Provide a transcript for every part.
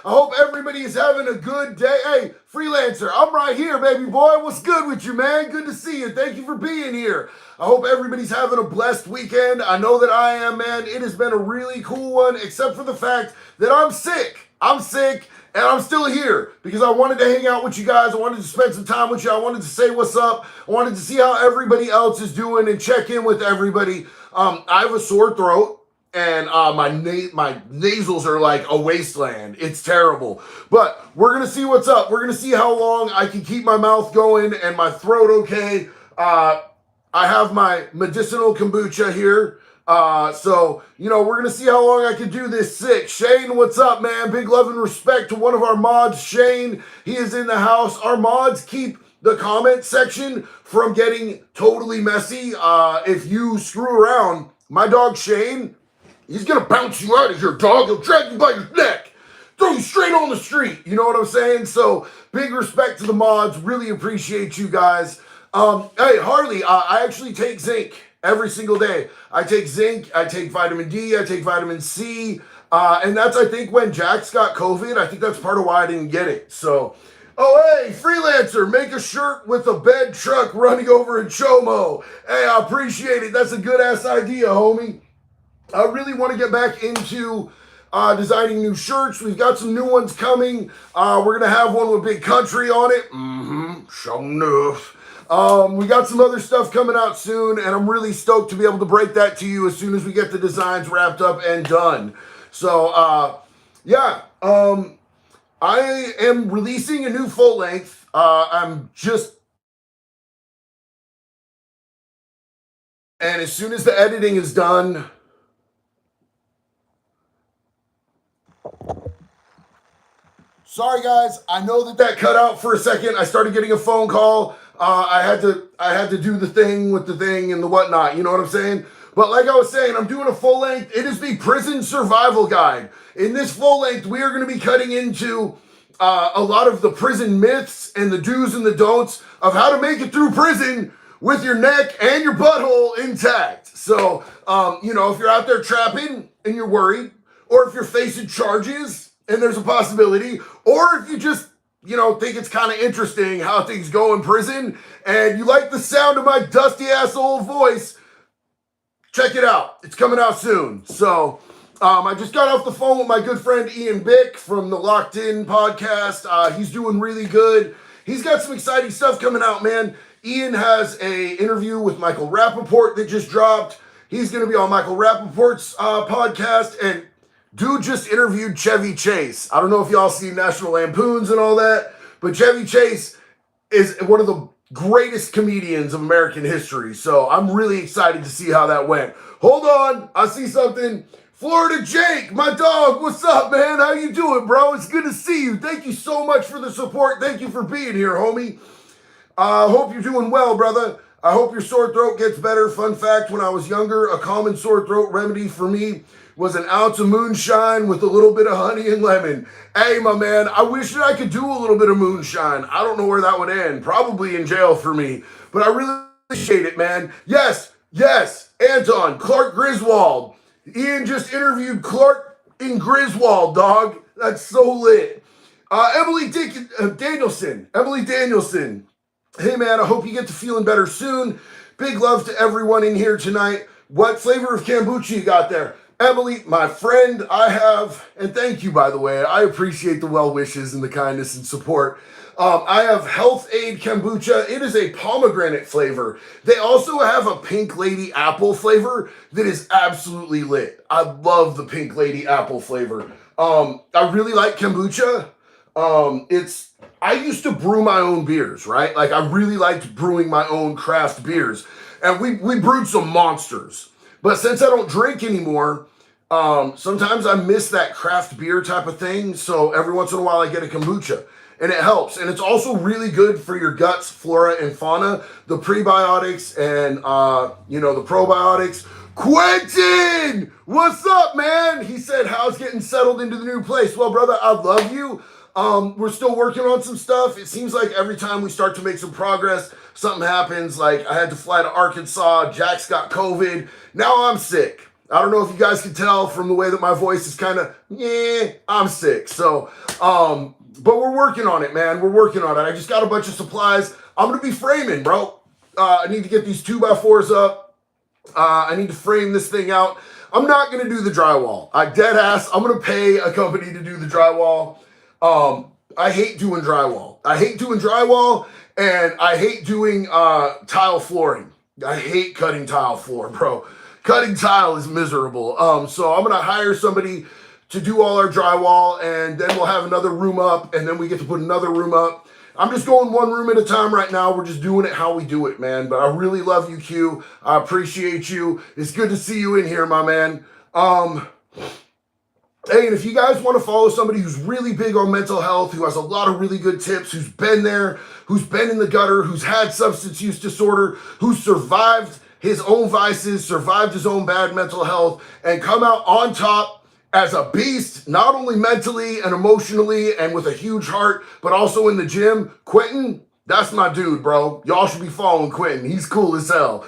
I hope everybody is having a good day. Hey, freelancer, I'm right here, baby boy. What's good with you, man? Good to see you. Thank you for being here. I hope everybody's having a blessed weekend. I know that I am, man. It has been a really cool one, except for the fact that I'm sick. I'm sick. And I'm still here because I wanted to hang out with you guys. I wanted to spend some time with you. I wanted to say what's up. I wanted to see how everybody else is doing and check in with everybody. I have a sore throat and my nasals are like a wasteland. It's terrible. But we're going to see what's up. We're going to see how long I can keep my mouth going and my throat okay. I have my medicinal kombucha here. So, we're going to see how long I can do this sick. Shane, what's up, man? Big love and respect to one of our mods, Shane. He is in the house. Our mods keep the comment section from getting totally messy. If you screw around, my dog Shane, he's going to bounce you out of here, dog. He'll drag you by your neck, throw you straight on the street. You know what I'm saying? So, big respect to the mods. Really appreciate you guys. Hey, Harley, I actually take zinc every single day. I take zinc, I take vitamin D, I take vitamin C, and that's, I think, when Jax got COVID. I think that's part of why I didn't get it. So, oh, hey, freelancer, make a shirt with a bed truck running over in Chomo. Hey, I appreciate it. That's a good-ass idea, homie. I really want to get back into designing new shirts. We've got some new ones coming. We're going to have one with Big Country on it. Sure enough. We got some other stuff coming out soon, and I'm really stoked to be able to break that to you as soon as we get the designs wrapped up and done. So, yeah, I am releasing a new full length. And as soon as the editing is done, sorry guys, I know that cut out for a second. I started getting a phone call. I had to do the thing with the thing and the whatnot. You know what I'm saying? But like I was saying, I'm doing a full length. It is the prison survival guide. In this full length, we are going to be cutting into a lot of the prison myths and the do's and the don'ts of how to make it through prison with your neck and your butthole intact. So, if you're out there trapping and you're worried, or if you're facing charges and there's a possibility, or if you just think it's kind of interesting how things go in prison, and you like the sound of my dusty-ass old voice, check it out. It's coming out soon. So, I just got off the phone with my good friend Ian Bick from the Locked In podcast. He's doing really good. He's got some exciting stuff coming out, man. Ian has a interview with Michael Rappaport that just dropped. He's going to be on Michael Rappaport's podcast, and dude just interviewed Chevy Chase. I don't know if y'all see National Lampoons and all that, but Chevy Chase is one of the greatest comedians of American history. So I'm really excited to see how that went. Hold on, I see something. Florida Jake, my dog, what's up, man? How you doing, bro? It's good to see you. Thank you so much for the support. Thank you for being here, homie. I hope you're doing well, brother. I hope your sore throat gets better. Fun fact, when I was younger, a common sore throat remedy for me was an ounce of moonshine with a little bit of honey and lemon. Hey, my man, I wish that I could do a little bit of moonshine. I don't know where that would end. Probably in jail for me. But I really appreciate it, man. Yes, Anton, Clark Griswold. Ian just interviewed Clark in Griswold, dog. That's so lit. Emily Danielson. Hey, man, I hope you get to feeling better soon. Big love to everyone in here tonight. What flavor of kombucha you got there? Emily, my friend, and thank you, by the way. I appreciate the well wishes and the kindness and support. I have Health Aid Kombucha. It is a pomegranate flavor. They also have a Pink Lady apple flavor that is absolutely lit. I love the Pink Lady apple flavor. I really like kombucha. I used to brew my own beers, right? Like, I really liked brewing my own craft beers. And we brewed some monsters. But since I don't drink anymore, sometimes I miss that craft beer type of thing. So every once in a while I get a kombucha. And it helps. And it's also really good for your guts, flora, and fauna. The prebiotics and, the probiotics. Quentin! What's up, man? He said, how's getting settled into the new place? Well, brother, I love you. We're still working on some stuff. It seems like every time we start to make some progress, something happens. Like, I had to fly to Arkansas. Jax got COVID. Now I'm sick. I don't know if you guys can tell from the way that my voice is kind of, I'm sick. So, but we're working on it, man. We're working on it. I just got a bunch of supplies. I'm going to be framing, bro. I need to get these 2x4s up. I need to frame this thing out. I'm not going to do the drywall. I'm dead ass. I'm going to pay a company to do the drywall. I hate doing drywall. And I hate doing tile flooring. I hate cutting tile floor, bro. Cutting tile is miserable. So I'm going to hire somebody to do all our drywall, and then we'll have another room up, and then we get to put another room up. I'm just going one room at a time right now. We're just doing it how we do it, man. But I really love you, Q. I appreciate you. It's good to see you in here, my man. Hey, and if you guys want to follow somebody who's really big on mental health, who has a lot of really good tips, who's been there, who's been in the gutter, who's had substance use disorder, who's survived his own vices, survived his own bad mental health, and come out on top as a beast, not only mentally and emotionally and with a huge heart, but also in the gym, Quentin, that's my dude, bro. Y'all should be following Quentin. He's cool as hell.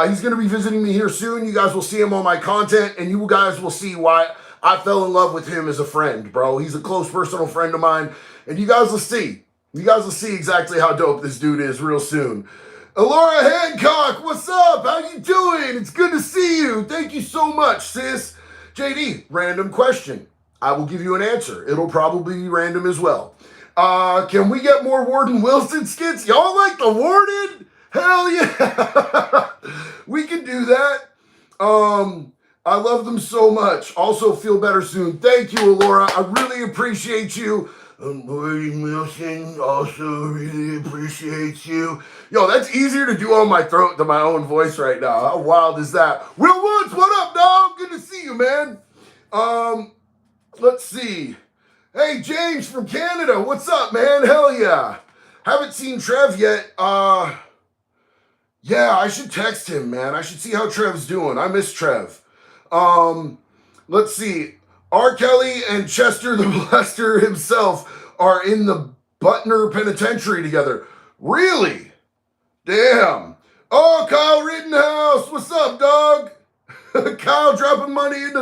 He's going to be visiting me here soon. You guys will see him on my content, and you guys will see why I fell in love with him as a friend, bro. He's a close personal friend of mine, and you guys will see. You guys will see exactly how dope this dude is real soon. Alora Hancock, what's up? How you doing? It's good to see you. Thank you so much, sis. JD, random question. I will give you an answer. It'll probably be random as well. Can we get more Warden Wilson skits? Y'all like the Warden? Hell yeah. We can do that. I love them so much. Also, feel better soon. Thank you, Alora. I really appreciate you. Warden Wilson also really appreciates you. Yo, that's easier to do on my throat than my own voice right now. How wild is that? Will Woods, what up, dog? Good to see you, man. Let's see. Hey, James from Canada. What's up, man? Hell yeah. Haven't seen Trev yet. Yeah, I should text him, man. I should see how Trev's doing. I miss Trev. Let's see. R. Kelly and Chester the Molester himself are in the Butner Penitentiary together. Really? Damn. Oh, Kyle Rittenhouse. What's up, dog? Kyle dropping money in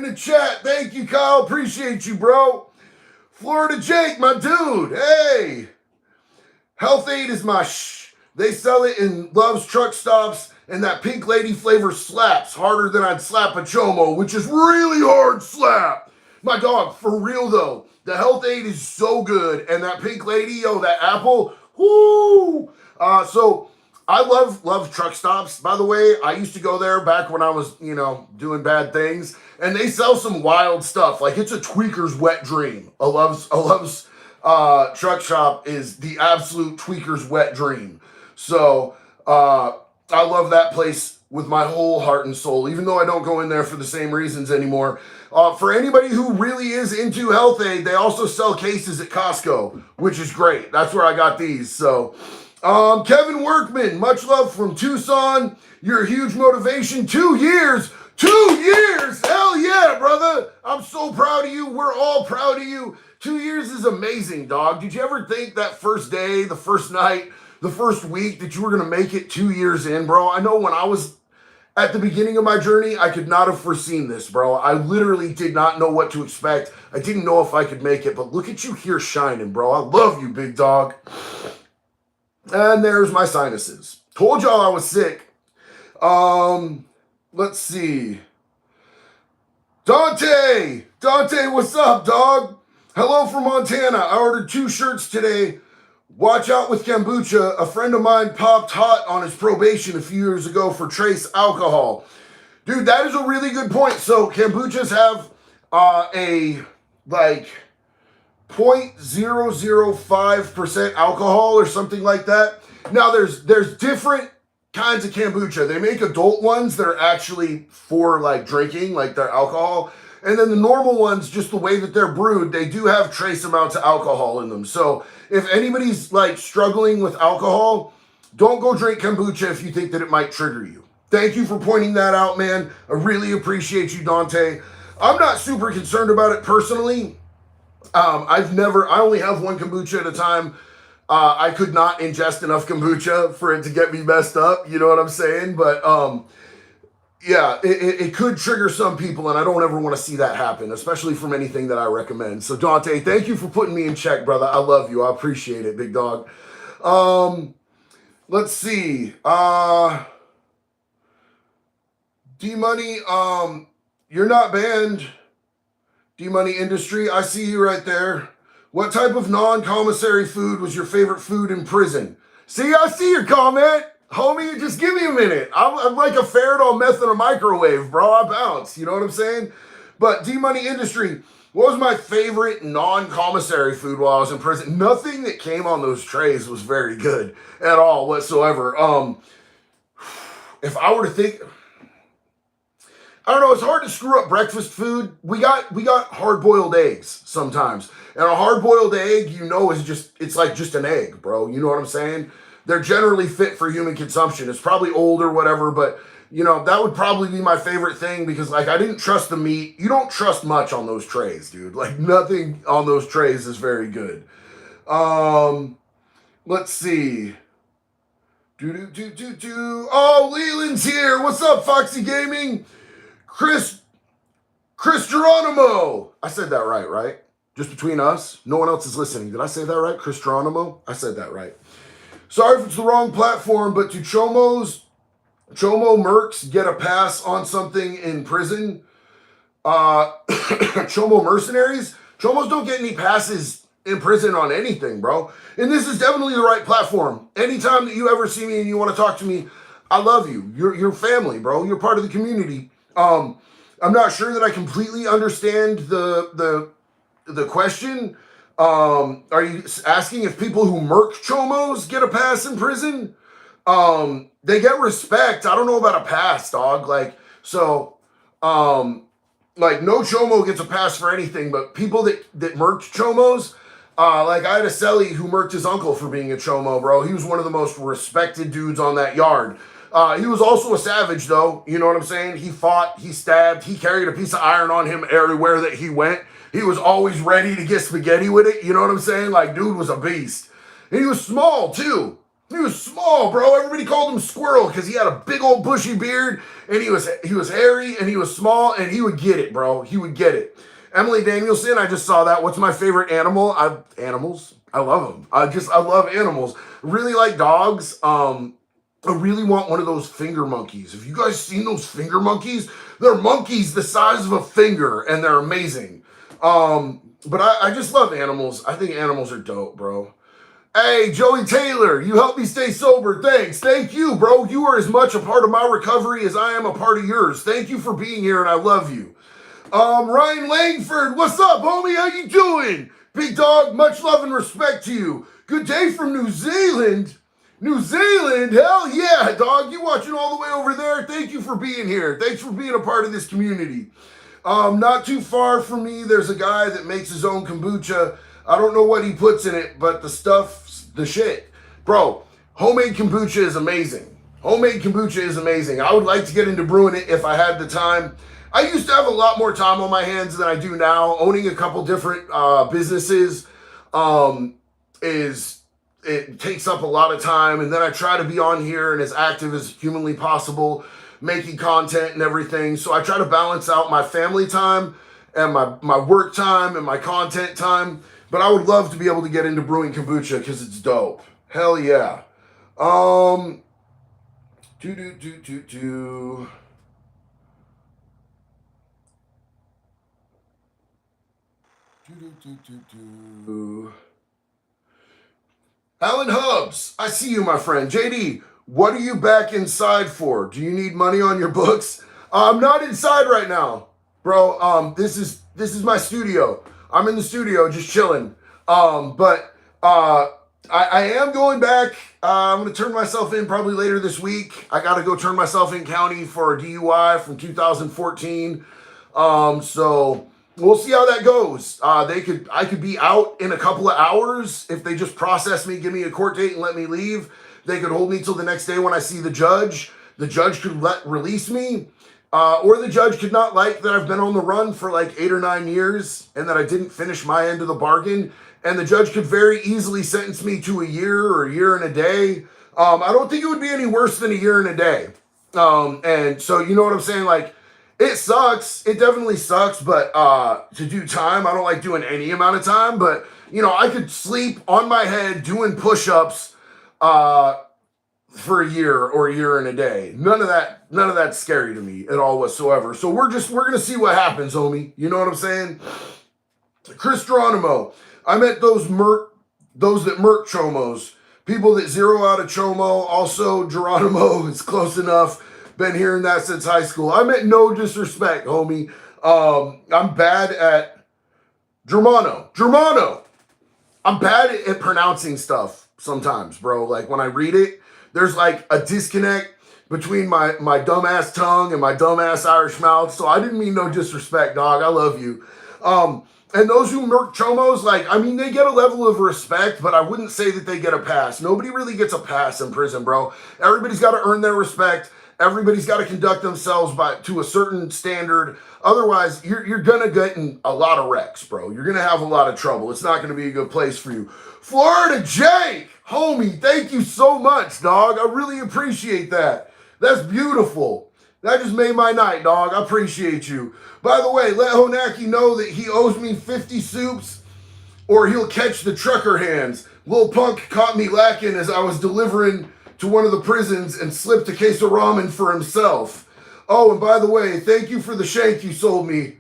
the chat. Thank you, Kyle. Appreciate you, bro. Florida Jake, my dude. Hey. Health Aid is my They sell it in Love's truck stops, and that Pink Lady flavor slaps harder than I'd slap a chomo, which is really hard slap. My dog, for real though, the Health Aid is so good, and that Pink Lady, yo, that apple, whoo! So I love truck stops. By the way, I used to go there back when I was, doing bad things, and they sell some wild stuff. Like, it's a tweaker's wet dream. A Love's truck shop is the absolute tweaker's wet dream. So, I love that place with my whole heart and soul, even though I don't go in there for the same reasons anymore. For anybody who really is into Health Aid, they also sell cases at Costco, which is great. That's where I got these. So, Kevin Workman, much love from Tucson. You're a huge motivation. 2 years. 2 years. Hell yeah, brother. I'm so proud of you. We're all proud of you. 2 years is amazing, dog. Did you ever think that first day, the first night, the first week that you were going to make it 2 years in, bro? I know when I was at the beginning of my journey, I could not have foreseen this, bro. I literally did not know what to expect. I didn't know if I could make it, but look at you here shining, bro. I love you, big dog. And there's my sinuses. Told y'all I was sick. Let's see. Dante, what's up, dog? Hello from Montana. I ordered 2 shirts today. Watch out with kombucha. A friend of mine popped hot on his probation a few years ago for trace alcohol. Dude, that is a really good point. So kombuchas have a 0.005% alcohol or something like that. Now there's different kinds of kombucha. They make adult ones that are actually for drinking, like they're alcohol. And then the normal ones, just the way that they're brewed, they do have trace amounts of alcohol in them. So if anybody's struggling with alcohol, don't go drink kombucha if you think that it might trigger you. Thank you for pointing that out, man. I really appreciate you, Dante. I'm not super concerned about it personally. I only have 1 kombucha at a time. I could not ingest enough kombucha for it to get me messed up. You know what I'm saying? But yeah, it could trigger some people, and I don't ever want to see that happen, especially from anything that I recommend. So Dante, thank you for putting me in check, brother. I love you. I appreciate it, big dog. Um, let's see. D Money, you're not banned. D Money Industry, I see you right there. What type of non-commissary food was your favorite food in prison? See, I see your comment. Homie, just give me a minute. I'm like a ferret on meth in a microwave, bro. I bounce. You know what I'm saying? But D Money Industry, what was my favorite non-commissary food while I was in prison? Nothing that came on those trays was very good at all whatsoever. If I were to think, I don't know. It's hard to screw up breakfast food. We got hard boiled eggs sometimes, and a hard boiled egg, it's like just an egg, bro. You know what I'm saying? They're generally fit for human consumption. It's probably old or whatever, but that would probably be my favorite thing because like I didn't trust the meat. You don't trust much on those trays, dude. Like nothing on those trays is very good. Let's see. Oh, Leland's here. What's up, Foxy Gaming? Chris Geronimo. I said that right? Just between us. No one else is listening. Did I say that right? Chris Geronimo? I said that right. Sorry if it's the wrong platform, but do Chomo mercs get a pass on something in prison? Chomo mercenaries? Chomos don't get any passes in prison on anything, bro. And this is definitely the right platform. Anytime that you ever see me and you want to talk to me, I love you. You're family, bro. You're part of the community. I'm not sure that I completely understand the question. Are you asking if people who murk chomos get a pass in prison? They get respect. I don't know about a pass, dog. Like no chomo gets a pass for anything, but people that murked chomos, like I had a celly who murked his uncle for being a chomo, bro. He was one of the most respected dudes on that yard. He was also a savage, though. You know what I'm saying? He fought, he stabbed, he carried a piece of iron on him everywhere that he went. He was always ready to get spaghetti with it. You know what I'm saying? Like, dude was a beast. And he was small, too. He was small, bro. Everybody called him Squirrel because he had a big old bushy beard, and he was hairy, and he was small, and he would get it, bro. He would get it. Emily Danielson, I just saw that. What's my favorite animal? Animals. I love them. I love animals. Really like dogs. I really want one of those finger monkeys. Have you guys seen those finger monkeys? They're monkeys the size of a finger, and they're amazing. But I just love animals. I think animals are dope, bro. Hey, Joey Taylor, you helped me stay sober. Thanks. Thank you, bro. You are as much a part of my recovery as I am a part of yours. Thank you for being here, and I love you. Ryan Langford, what's up, homie? How you doing? Big dog, much love and respect to you. Good day from New Zealand. New Zealand, hell yeah, dog. You watching all the way over there? Thank you for being here. Thanks for being a part of this community. Not too far from me, there's a guy that makes his own kombucha. I don't know what he puts in it, but the stuff's the shit. Bro, homemade kombucha is amazing. Homemade kombucha is amazing. I would like to get into brewing it if I had the time. I used to have a lot more time on my hands than I do now. Owning a couple different businesses it takes up a lot of time, and then I try to be on here and as active as humanly possible, making content and everything. So I try to balance out my family time and my work time and my content time. But I would love to be able to get into brewing kombucha because it's dope. Hell yeah. Alan Hubs, I see you, my friend. JD, what are you back inside for? Do you need money on your books? I'm not inside right now, bro. This is my studio. I'm in the studio just chilling. But I am going back. I'm going to turn myself in probably later this week. I got to go turn myself in county for a DUI from 2014. So we'll see how that goes. I could be out in a couple of hours if they just process me, give me a court date, and let me leave. They could hold me till the next day when I see the judge. The judge could release me, or the judge could not like that I've been on the run for like 8 or 9 years and that I didn't finish my end of the bargain. And the judge could very easily sentence me to a year or a year and a day. I don't think it would be any worse than a year and a day. And so, you know what I'm saying? Like, it sucks. It definitely sucks, but to do time, I don't like doing any amount of time, but you know, I could sleep on my head doing push-ups uh for a year or a year and a day. None of that's scary to me at all whatsoever. So we're gonna see what happens, homie. You know what I'm saying? Chris Geronimo. I met those that merc chomos. People that zero out a chomo. Also, Geronimo is close enough. Been hearing that since high school. I meant no disrespect, homie. I'm bad at Germano. I'm bad at pronouncing stuff sometimes, bro. Like when I read it, there's like a disconnect between my dumbass tongue and my dumbass Irish mouth. So I didn't mean no disrespect, dog. I love you. And those who merc chomos, like, I mean, they get a level of respect, but I wouldn't say that they get a pass. Nobody really gets a pass in prison, bro. Everybody's got to earn their respect. Everybody's got to conduct themselves to a certain standard. Otherwise, you're gonna get in a lot of wrecks, bro. You're gonna have a lot of trouble. It's not gonna be a good place for you. Florida Jake, homie, thank you so much, dog. I really appreciate that. That's beautiful. That just made my night, dog. I appreciate you. By the way, let Honaki know that he owes me 50 soups or he'll catch the trucker hands. Lil Punk caught me lacking as I was delivering to one of the prisons and slipped a case of ramen for himself. Oh, and by the way, thank you for the shank you sold me,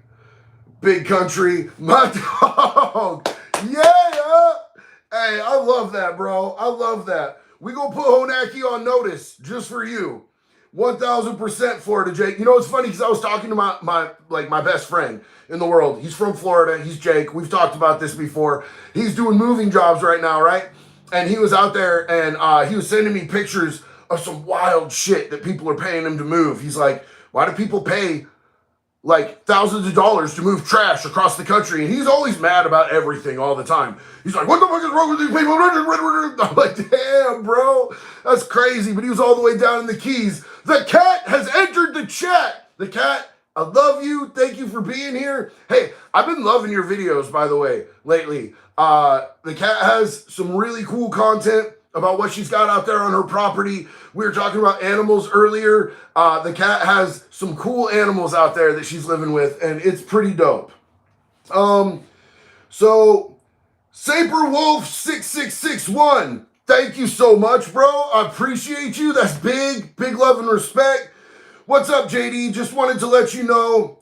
Big Country. My dog. Yeah. Hey, I love that, bro. I love that. We gonna put Honaki on notice just for you. 1000% Florida Jake. You know, it's funny because I was talking to my best friend in the world. He's from Florida. He's Jake. We've talked about this before. He's doing moving jobs right now, right? And he was out there and he was sending me pictures of some wild shit that people are paying him to move. He's like, why do people pay like thousands of dollars to move trash across the country? And he's always mad about everything all the time. He's like, what the fuck is wrong with these people? I'm like, damn, bro, that's crazy. But he was all the way down in the Keys. The cat has entered the chat. The cat, I love you. Thank you for being here. Hey, I've been loving your videos, by the way, lately. The cat has some really cool content about what she's got out there on her property. We were talking about animals earlier. The cat has some cool animals out there that she's living with, and it's pretty dope. So Saper Wolf 6661, thank you so much, bro. I appreciate you. That's big love and respect. What's up, JD? Just wanted to let you know,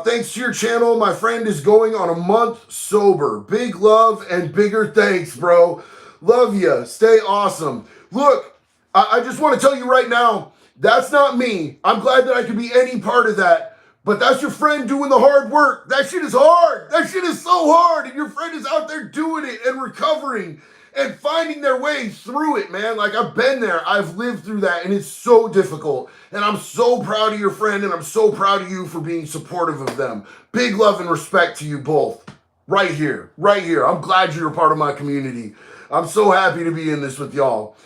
thanks to your channel, my friend is going on a month sober. Big love and bigger thanks, bro. Love ya. Stay awesome. Look, I just want to tell you right now, that's not me. I'm glad that I could be any part of that. But that's your friend doing the hard work. That shit is hard. That shit is so hard. And your friend is out there doing it and recovering and finding their way through it, man. Like, I've been there. I've lived through that. And it's so difficult. And I'm so proud of your friend. And I'm so proud of you for being supportive of them. Big love and respect to you both. Right here. Right here. I'm glad you're a part of my community. I'm so happy to be in this with y'all.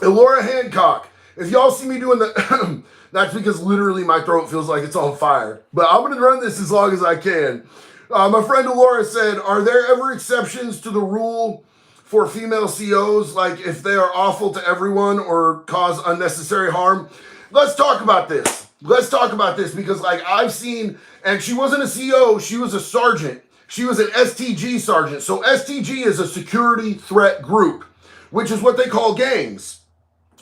Laura Hancock. If y'all see me doing the... That's because literally my throat feels like it's on fire. But I'm going to run this as long as I can. My friend Laura said, are there ever exceptions to the rule for female COs? Like if they are awful to everyone or cause unnecessary harm? Let's talk about this. Let's talk about this because like I've seen, and she wasn't a CO, she was a sergeant. She was an STG sergeant. So STG is a security threat group, which is what they call gangs.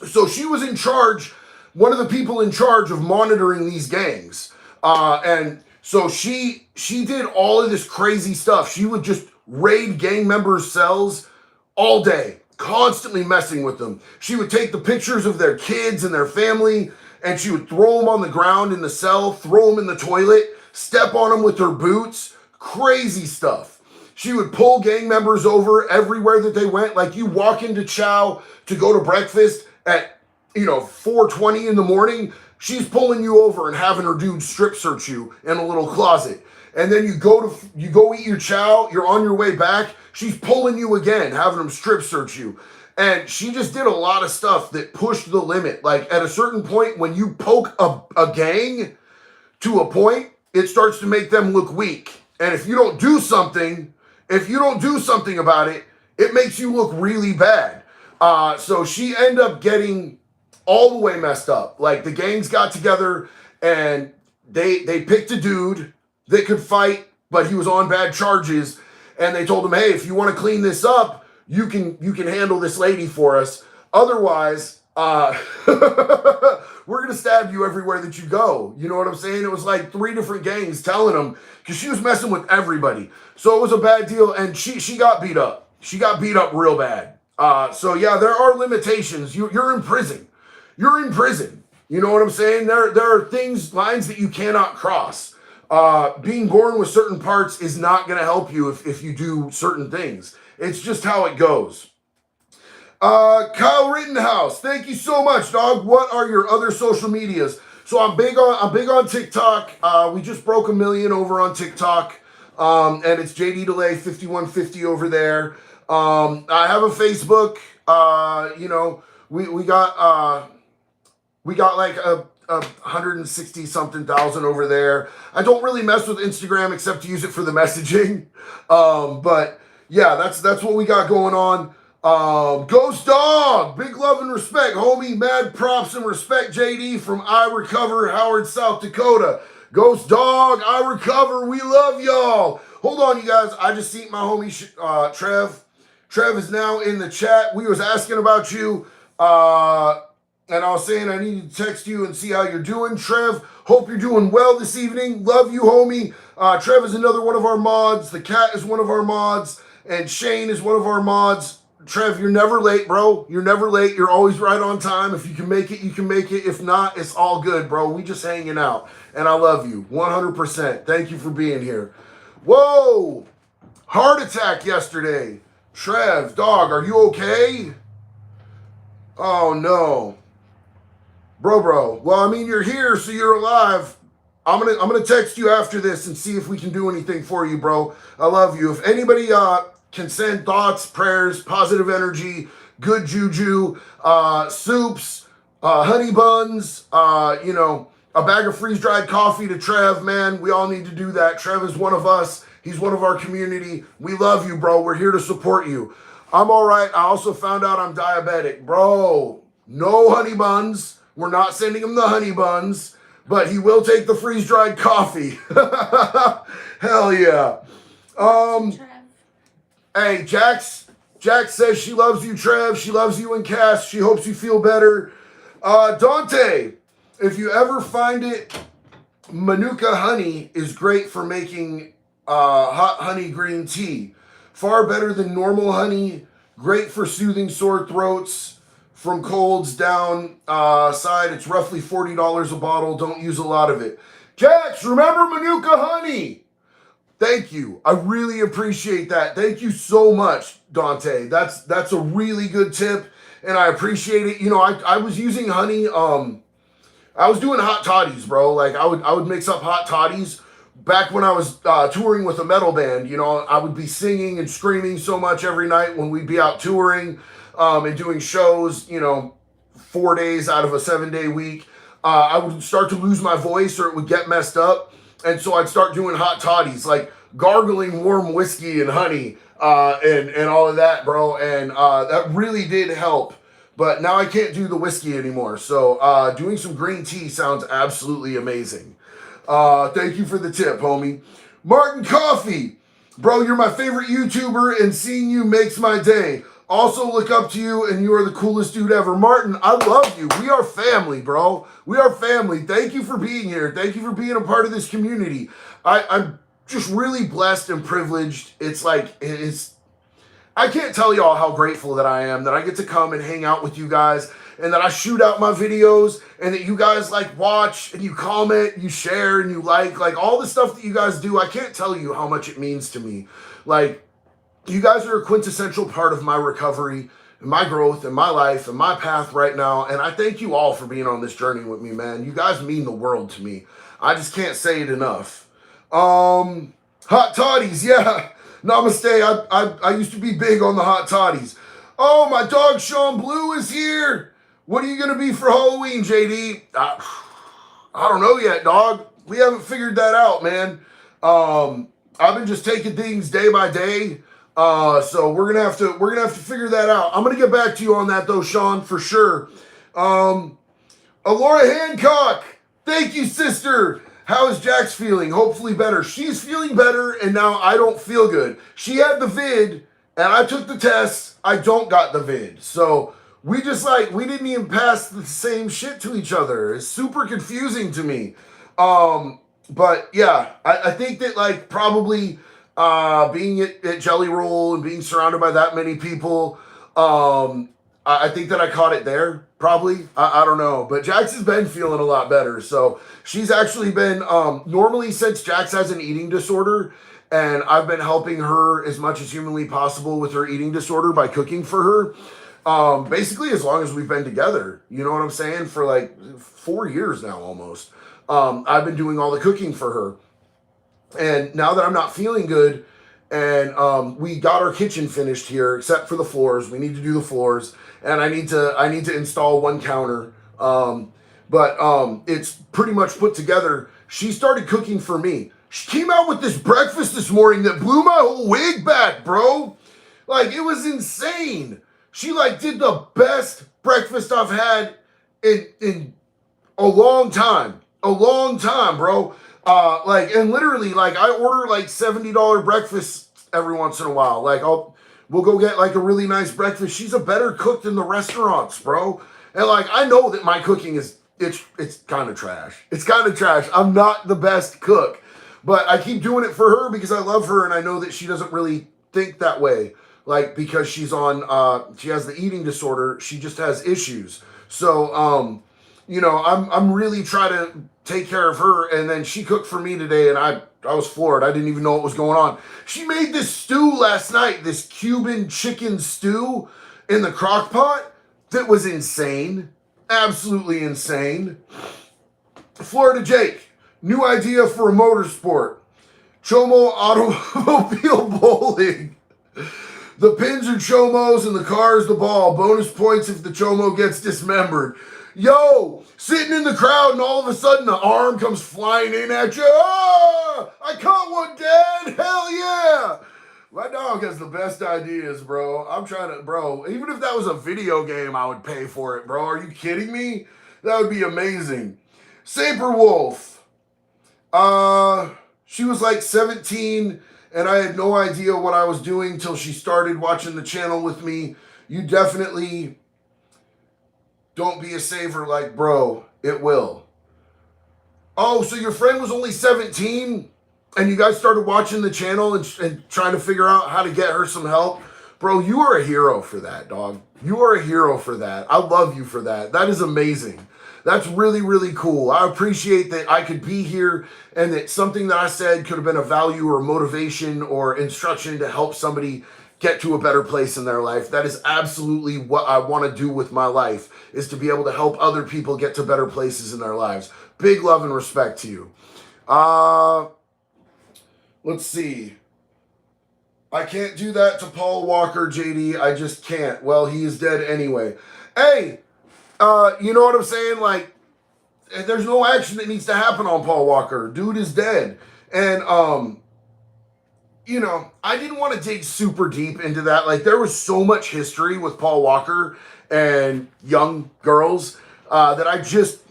So she was in charge, one of the people in charge of monitoring these gangs. And so she did all of this crazy stuff. She would just raid gang members' cells all day, constantly messing with them. She would take the pictures of their kids and their family, and she would throw them on the ground in the cell, throw them in the toilet, step on them with her boots, crazy stuff. She would pull gang members over everywhere that they went. Like you walk into Chow to go to breakfast at 4:20 in the morning, she's pulling you over and having her dude strip search you in a little closet. And then you go eat your chow, you're on your way back, she's pulling you again, having them strip search you. And she just did a lot of stuff that pushed the limit. Like at a certain point, when you poke a gang to a point, it starts to make them look weak. And if you don't do something about it, it makes you look really bad. So she ended up getting all the way messed up. Like the gangs got together and they picked a dude that could fight, but he was on bad charges, and they told him, hey, if you want to clean this up, you can handle this lady for us. Otherwise, we're gonna stab you everywhere that you go. You know what I'm saying? It was like 3 different gangs telling him, because she was messing with everybody. So it was a bad deal, and she got beat up. She got beat up real bad. So yeah, there are limitations. You're in prison. You're in prison. You know what I'm saying? There are lines that you cannot cross. Being born with certain parts is not going to help you if you do certain things. It's just how it goes. Kyle Rittenhouse, thank you so much, dog. What are your other social medias? So I'm big on TikTok. We just broke 1 million over on TikTok. And it's JD Delay 5150 over there. I have a Facebook. We got like a 160 something thousand over there. I don't really mess with Instagram except to use it for the messaging. But yeah, that's what we got going on. Ghost Dog, big love and respect, homie. Mad props and respect, JD from I Recover, Howard, South Dakota. Ghost Dog, I Recover, we love y'all. Hold on, you guys. I just seen my homie Trev. Trev is now in the chat. We was asking about you, and I was saying I needed to text you and see how you're doing, Trev. Hope you're doing well this evening. Love you, homie. Trev is another one of our mods. The cat is one of our mods, and Shane is one of our mods. Trev, you're never late, bro. You're never late. You're always right on time. If you can make it, you can make it. If not, it's all good, bro. We just hanging out, and I love you 100%. Thank you for being here. Whoa! Heart attack yesterday. Trev, dog, are you okay? Oh, no. Bro. Well, I mean, you're here, so you're alive. I'm gonna text you after this and see if we can do anything for you, bro. I love you. If anybody can send thoughts, prayers, positive energy, good juju, soups, honey buns, a bag of freeze-dried coffee to Trev, man, we all need to do that. Trev is one of us. He's one of our community. We love you, bro. We're here to support you. I'm all right. I also found out I'm diabetic. Bro, no honey buns. We're not sending him the honey buns, but he will take the freeze-dried coffee. Hell yeah. Hey, Jax says she loves you, Trev. She loves you and Cass. She hopes you feel better. Dante, if you ever find it, Manuka honey is great for making hot honey green tea. Far better than normal honey. Great for soothing sore throats from colds down side. It's roughly $40 a bottle. Don't use a lot of it. Jax, remember Manuka honey. Thank you. I really appreciate that. Thank you so much, Dante. That's a really good tip, and I appreciate it. You know, I was using honey. I was doing hot toddies, bro. Like I would mix up hot toddies. Back when I was touring with a metal band, you know, I would be singing and screaming so much every night when we'd be out touring and doing shows, 4 days out of a 7-day week. I would start to lose my voice or it would get messed up. And so I'd start doing hot toddies, like gargling warm whiskey and honey and all of that, bro. And that really did help. But now I can't do the whiskey anymore. So doing some green tea sounds absolutely amazing. Thank you for the tip, homie. Martin Coffee. Bro, you're my favorite YouTuber, and seeing you makes my day. Also look up to you, and you are the coolest dude ever. Martin, I love you. We are family, bro. We are family. Thank you for being here. Thank you for being a part of this community. I'm just really blessed and privileged. I can't tell y'all how grateful that I am that I get to come and hang out with you guys, and that I shoot out my videos, and that you guys watch and you comment, you share and you like all the stuff that you guys do. I can't tell you how much it means to me. You guys are a quintessential part of my recovery and my growth and my life and my path right now. And I thank you all for being on this journey with me, man. You guys mean the world to me. I just can't say it enough. Hot toddies. Yeah. Namaste. I used to be big on the hot toddies. Oh, my dog Sean Blue is here. What are you going to be for Halloween, JD? I don't know yet, dog. We haven't figured that out, man. I've been just taking things day by day. So we're gonna have to figure that out. I'm gonna get back to you on that though, Sean, for sure. Alora Hancock, thank you, sister. How is Jax feeling? Hopefully better. She's feeling better, and now I don't feel good. She had the vid, and I took the test. I don't got the vid. So we just we didn't even pass the same shit to each other. It's super confusing to me. But yeah, I think that probably being at Jelly Roll and being surrounded by that many people, I think that I caught it there, probably. I don't know. But Jax has been feeling a lot better. So she's actually been, normally since Jax has an eating disorder, and I've been helping her as much as humanly possible with her eating disorder by cooking for her. Basically, as long as we've been together, you know what I'm saying? For 4 years now almost. I've been doing all the cooking for her. And now that I'm not feeling good, and we got our kitchen finished here, except for the floors. We need to do the floors, and I need to install one counter. But it's pretty much put together. She started cooking for me. She came out with this breakfast this morning that blew my whole wig back, bro. It was insane. She did the best breakfast I've had in a long time. A long time, bro. And literally, I order $70 breakfasts every once in a while. We'll go get a really nice breakfast. She's a better cook than the restaurants, bro. And I know that my cooking it's kind of trash. It's kind of trash. I'm not the best cook, but I keep doing it for her because I love her, and I know that she doesn't really think that way. Because she's on, she has the eating disorder. She just has issues. So, I'm really trying to take care of her, and then she cooked for me today, and I was floored. I didn't even know what was going on. She made this stew last night, this Cuban chicken stew in the crock pot that was insane. Absolutely insane. Florida Jake, new idea for a motorsport. Chomo automobile bowling. The pins are Chomos and the car is the ball. Bonus points if the Chomo gets dismembered. Yo, sitting in the crowd and all of a sudden the arm comes flying in at you. Ah, I caught one, Dad. Hell yeah. My dog has the best ideas, bro. I'm trying to, bro, even if that was a video game, I would pay for it, bro. Are you kidding me? That would be amazing. Saber Wolf. She was 17 and I had no idea what I was doing till she started watching the channel with me. You definitely don't be a saver bro. It will. Oh, so your friend was only 17 and you guys started watching the channel and trying to figure out how to get her some help? Bro, you are a hero for that, dog. You are a hero for that. I love you for that. That is amazing. That's really, really cool. I appreciate that I could be here and that something that I said could have been a value or motivation or instruction to help somebody get to a better place in their life. That is absolutely what I want to do with my life, is to be able to help other people get to better places in their lives. Big love and respect to you. Let's see. I can't do that to Paul Walker, JD. I just can't. Well, he is dead anyway. Hey, you know what I'm saying? There's no action that needs to happen on Paul Walker. Dude is dead. And, I didn't want to dig super deep into that. There was so much history with Paul Walker and young girls that I just,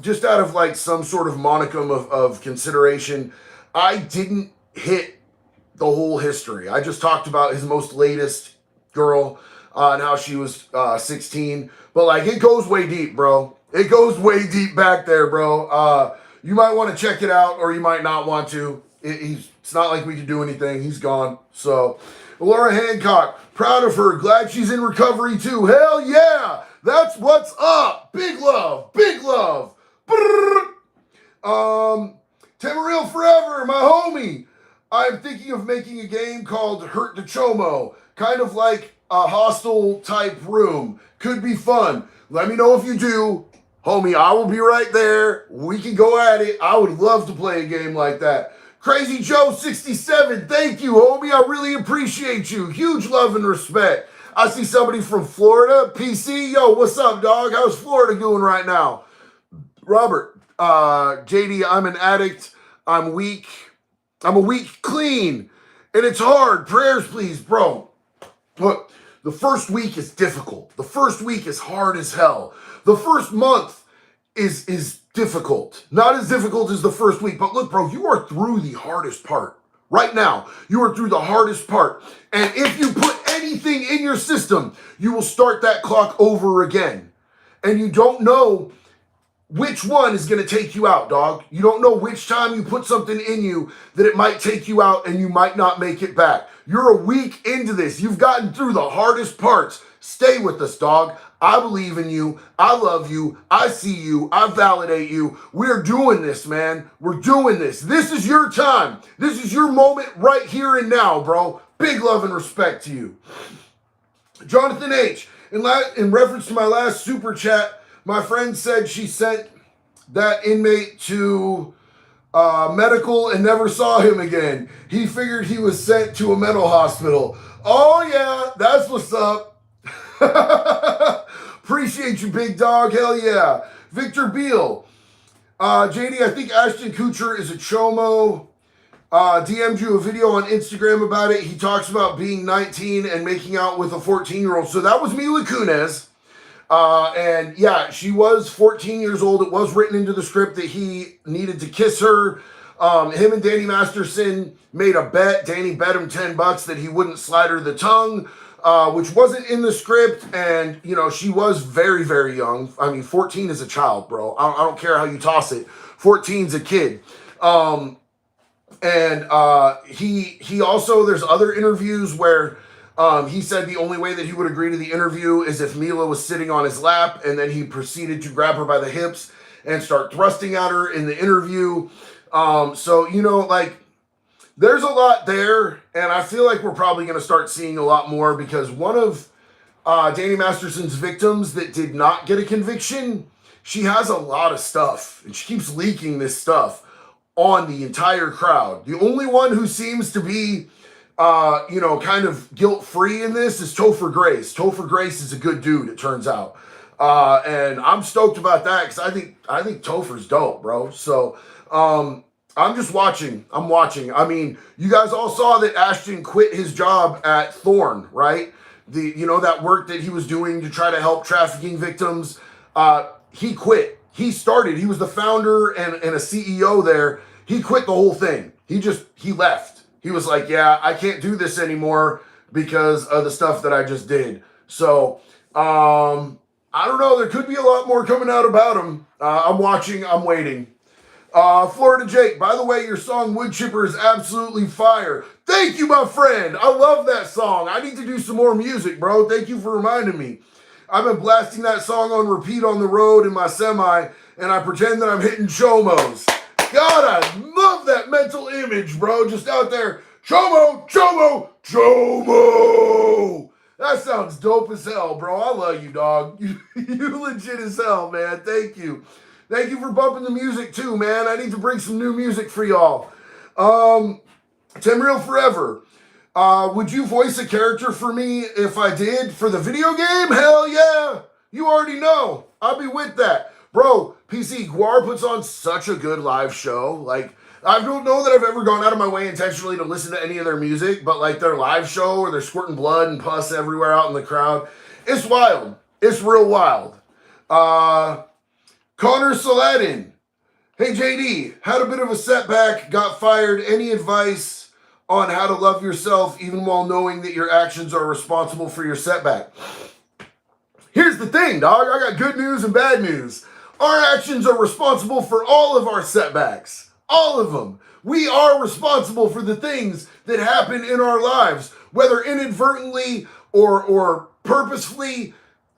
just out of some sort of monicum of consideration, I didn't hit the whole history. I just talked about his most latest girl and how she was 16. But it goes way deep, bro. It goes way deep back there, bro. You might want to check it out, or you might not want to. It's not like we can do anything. He's gone. So, Laura Hancock, proud of her. Glad she's in recovery too. Hell yeah. That's what's up. Big love. Big love. Tamaril Forever, my homie. I'm thinking of making a game called Hurt the Chomo. Kind of like a hostel type room. Could be fun. Let me know if you do. Homie, I will be right there. We can go at it. I would love to play a game like that. Crazy Joe 67, thank you, homie. I really appreciate you. Huge love and respect. I see somebody from Florida. PC, yo, what's up, dog? How's Florida doing right now? Robert, JD, I'm an addict. I'm weak. I'm a weak clean. And it's hard. Prayers, please, bro. Look, The first week is difficult. The first week is hard as hell. The first month is difficult. Not as difficult as the first week, but look, bro, you are through the hardest part. Right now, you are through the hardest part. And if you put anything in your system, you will start that clock over again. And you don't know which one is going to take you out, dog. You don't know which time you put something in you that it might take you out and you might not make it back. You're a week into this. You've gotten through the hardest parts. Stay with us, dog. I believe in you. I love you. I see you. I validate you. We're doing this, man. We're doing this. This is your time. This is your moment right here and now, bro. Big love and respect to you. Jonathan H., in reference to my last super chat, my friend said she sent that inmate to medical and never saw him again. He figured he was sent to a mental hospital. Oh, yeah, that's what's up. Appreciate you, big dog. Hell yeah. Victor Beal. JD, I think Ashton Kutcher is a chomo. DM'd you a video on Instagram about it. He talks about being 19 and making out with a 14-year-old. So that was Mila Kunis. And yeah, she was 14 years old. It was written into the script that he needed to kiss her. Him and Danny Masterson made a bet. Danny bet him $10 that he wouldn't slide her the tongue, which wasn't in the script. And, you know, she was very, very young. I mean, 14 is a child, bro. I don't care how you toss it. 14's a kid. He also, there's other interviews where he said the only way that he would agree to the interview is if Mila was sitting on his lap, and then he proceeded to grab her by the hips and start thrusting at her in the interview. So, you know, like, there's a lot there, and I feel like we're probably going to start seeing a lot more because one of Danny Masterson's victims that did not get a conviction, she has a lot of stuff, and she keeps leaking this stuff on the entire crowd. The only one who seems to be kind of guilt-free in this is Topher Grace. Topher Grace is a good dude, it turns out. And I'm stoked about that because I think Topher's dope, bro. So I'm just watching. I'm watching. I mean, you guys all saw that Ashton quit his job at Thorn, right? That work that he was doing to try to help trafficking victims. He quit. He was the founder and a CEO there. He quit the whole thing. He left. He was like, yeah, I can't do this anymore because of the stuff that I just did. So, I don't know. There could be a lot more coming out about him. I'm watching. I'm waiting. Florida Jake, by the way, your song Wood Chipper is absolutely fire. Thank you, my friend. I love that song. I need to do some more music, bro. Thank you for reminding me. I've been blasting that song on repeat on the road in my semi, and I pretend that I'm hitting chomos. God, I love that mental image, bro. Just out there, chomo, chomo, chomo. That sounds dope as hell, bro. I love you, dog. You legit as hell, man. Thank you. Thank you for bumping the music, too, man. I need to bring some new music for y'all. Temreal Forever. Would you voice a character for me if I did for the video game? Hell yeah. You already know. I'll be with that. Bro, PC, Guar puts on such a good live show. Like, I don't know that I've ever gone out of my way intentionally to listen to any of their music, but like their live show where they're squirting blood and pus everywhere out in the crowd, it's wild. It's real wild. Connor Saladin. Hey, JD, had a bit of a setback, got fired. Any advice on how to love yourself even while knowing that your actions are responsible for your setback? Here's the thing, dog. I got good news and bad news. Our actions are responsible for all of our setbacks. All of them. We are responsible for the things that happen in our lives, whether inadvertently or purposefully.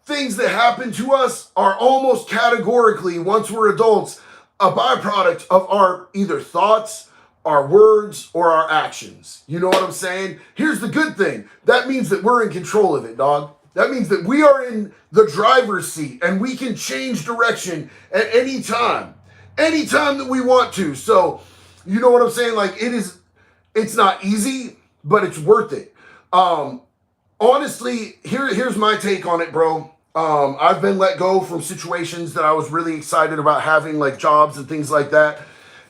Things that happen to us are almost categorically, once we're adults, a byproduct of our either thoughts, our words, or our actions. You know what I'm saying? Here's the good thing. That means that we're in control of it, dog. That means that we are in the driver's seat and we can change direction at any time that we want to. So, you know what I'm saying? Like, it's not easy, but it's worth it. Honestly, here's my take on it, bro. I've been let go from situations that I was really excited about having, like jobs and things like that.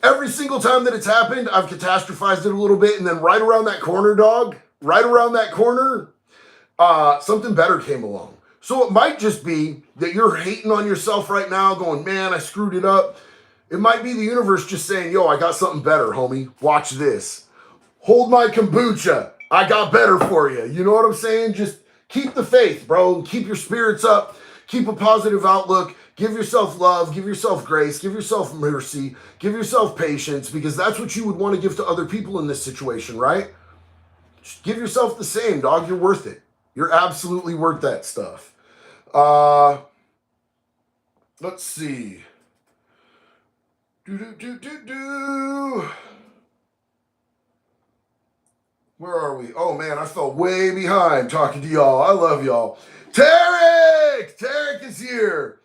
Every single time that it's happened, I've catastrophized it a little bit. And then right around that corner, dog, right around that corner, something better came along. So it might just be that you're hating on yourself right now, going, man, I screwed it up. It might be the universe just saying, yo, I got something better, homie. Watch this. Hold my kombucha. I got better for you. You know what I'm saying? Just keep the faith, bro. Keep your spirits up. Keep a positive outlook. Give yourself love. Give yourself grace. Give yourself mercy. Give yourself patience, because that's what you would want to give to other people in this situation, right? Just give yourself the same, dog. You're worth it. You're absolutely worth that stuff. Let's see. Where are we? Oh man, I fell way behind talking to y'all. I love y'all. Tarek! Tarek is here.